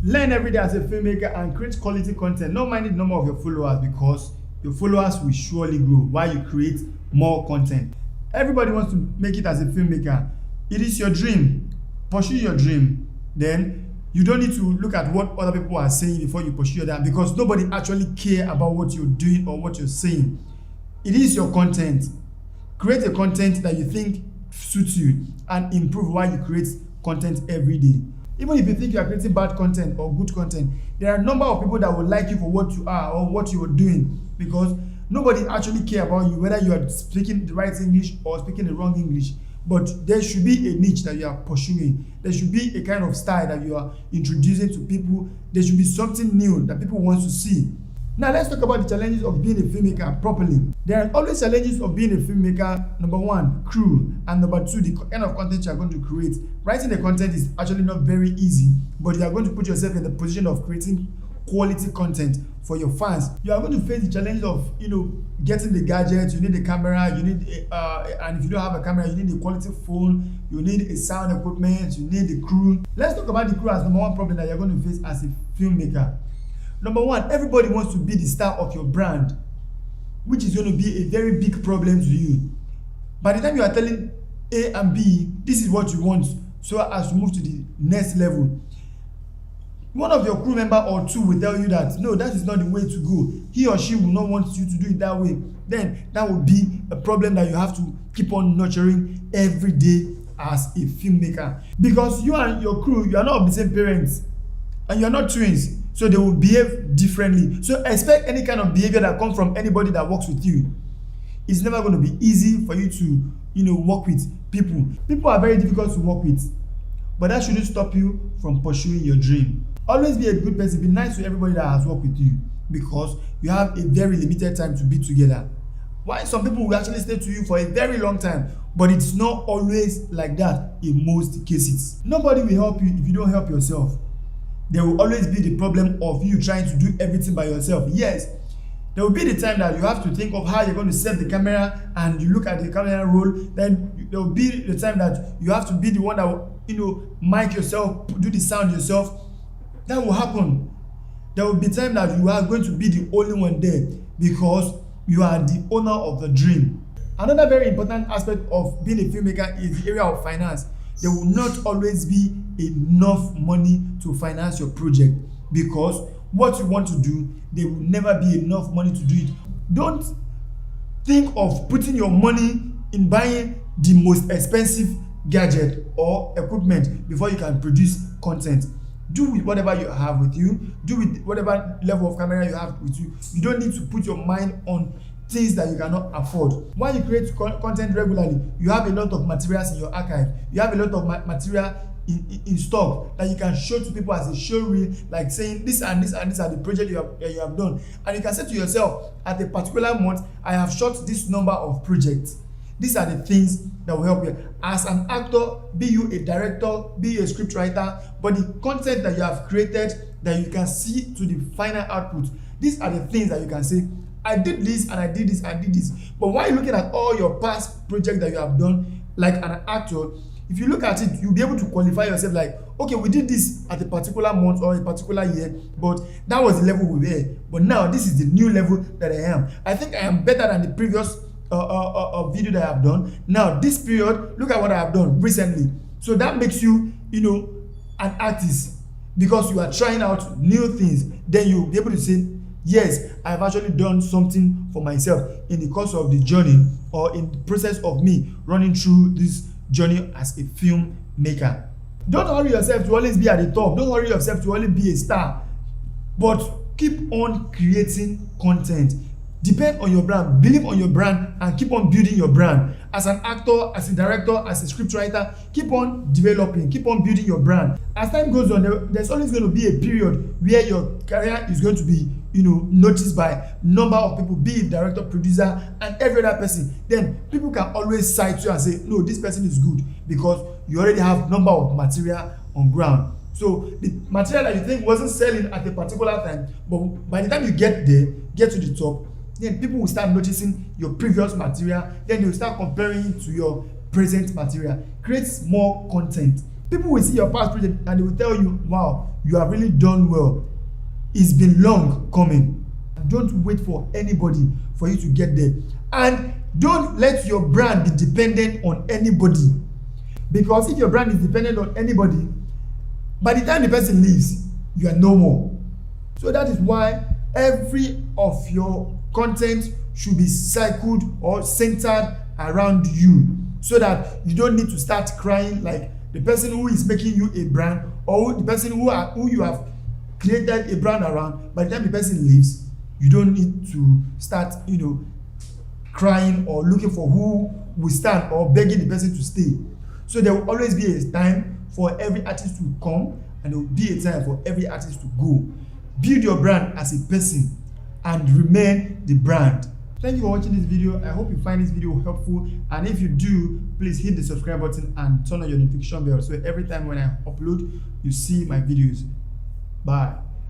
Learn every day as a filmmaker and create quality content. Not mind the number of your followers, because your followers will surely grow while you create more content. Everybody wants to make it as a filmmaker. It is your dream. Pursue your dream. Then you don't need to look at what other people are saying before you pursue your dream, because nobody actually care about what you're doing or what you're saying. It is your content. Create a content that you think suits you and improve while you create content every day. Even if you think you are creating bad content or good content, there are a number of people that will like you for what you are or what you are doing, because nobody actually care about you whether you are speaking the right English or speaking the wrong English. But there should be a niche that you are pursuing. There should be a kind of style that you are introducing to people. There should be something new that people want to see. Now let's talk about the challenges of being a filmmaker properly. There are always challenges of being a filmmaker. Number one, crew, and number two, the kind of content you are going to create. Writing the content is actually not very easy, but you are going to put yourself in the position of creating quality content for your fans. You are going to face the challenge of getting the gadgets. You need the camera, you need and if you don't have a camera, you need a quality phone, you need a sound equipment, you need the crew. Let's talk about the crew as number one problem that you're going to face as a filmmaker. Number one, everybody wants to be the star of your brand, which is going to be a very big problem to you. By the time you are telling A and B, this is what you want, so as to move to the next level, one of your crew member or two will tell you that no, that is not the way to go. He or she will not want you to do it that way. Then that will be a problem that you have to keep on nurturing every day as a filmmaker, because you and your crew, you are not of the same parents and you are not twins, so they will behave differently. So expect any kind of behavior that comes from anybody that works with you. It's never going to be easy for you to work with people. People are very difficult to work with, but that shouldn't stop you from pursuing your dream. Always be a good person. Be nice to everybody that has worked with you, because you have a very limited time to be together. Why some people will actually stay to you for a very long time, but it's not always like that in most cases. Nobody will help you if you don't help yourself. There will always be the problem of you trying to do everything by yourself. Yes, there will be the time that you have to think of how you're going to set the camera and you look at the camera roll. Then there will be the time that you have to be the one that will, mic yourself, do the sound yourself. That will happen. There will be time that you are going to be the only one there, because you are the owner of the dream. Another very important aspect of being a filmmaker is the area of finance. There will not always be enough money to finance your project, because what you want to do, there will never be enough money to do it. Don't think of putting your money in buying the most expensive gadget or equipment before you can produce content. Do with whatever you have with you. Do with whatever level of camera you have with you. You don't need to put your mind on things that you cannot afford. While you create content regularly, you have a lot of materials in your archive. You have a lot of material in stock that you can show to people as a show reel, like saying this and this and this are the project you have done. And you can say to yourself, at a particular month, I have shot this number of projects. These are the things that will help you. As an actor, be you a director, be you a script writer, but the content that you have created that you can see to the final output, these are the things that you can say, I did this and I did this and I did this. But while you're looking at all your past projects that you have done, like an actor, if you look at it, you'll be able to qualify yourself like, okay, we did this at a particular month or a particular year, but that was the level we were. But now this is the new level that I am. I think I am better than the previous video that I have done. Now this period, look at what I have done recently. So that makes you, an artist, because you are trying out new things. Then you'll be able to say, yes, I've actually done something for myself in the course of the journey, or in the process of me running through this journey as a filmmaker. Don't hurry yourself to always be at the top. Don't hurry yourself to always be a star, but keep on creating content. Depend on your brand, believe on your brand, and keep on building your brand. As an actor, as a director, as a scriptwriter, keep on developing, keep on building your brand. As time goes on, there's always going to be a period where your career is going to be, noticed by number of people, be it director, producer, and every other person. Then people can always cite you and say, no, this person is good, because you already have number of material on ground. So the material that you think wasn't selling at a particular time, but by the time you get there, get to the top, then people will start noticing your previous material. Then they will start comparing it to your present material. Create more content. People will see your past project and they will tell you, wow, you have really done well. It's been long coming. Don't wait for anybody for you to get there. And don't let your brand be dependent on anybody. Because if your brand is dependent on anybody, by the time the person leaves, you are no more. So that is why every of your content should be circled or centered around you, so that you don't need to start crying like the person who is making you a brand, or the person who you have created a brand around. By the time the person leaves, you don't need to start crying or looking for who will stand or begging the person to stay. So there will always be a time for every artist to come, and there will be a time for every artist to go. Build your brand as a person and remain the brand. Thank you for watching this video. I hope you find this video helpful, and if you do, please hit the subscribe button and turn on your notification bell so every time when I upload, you see my videos. Bye.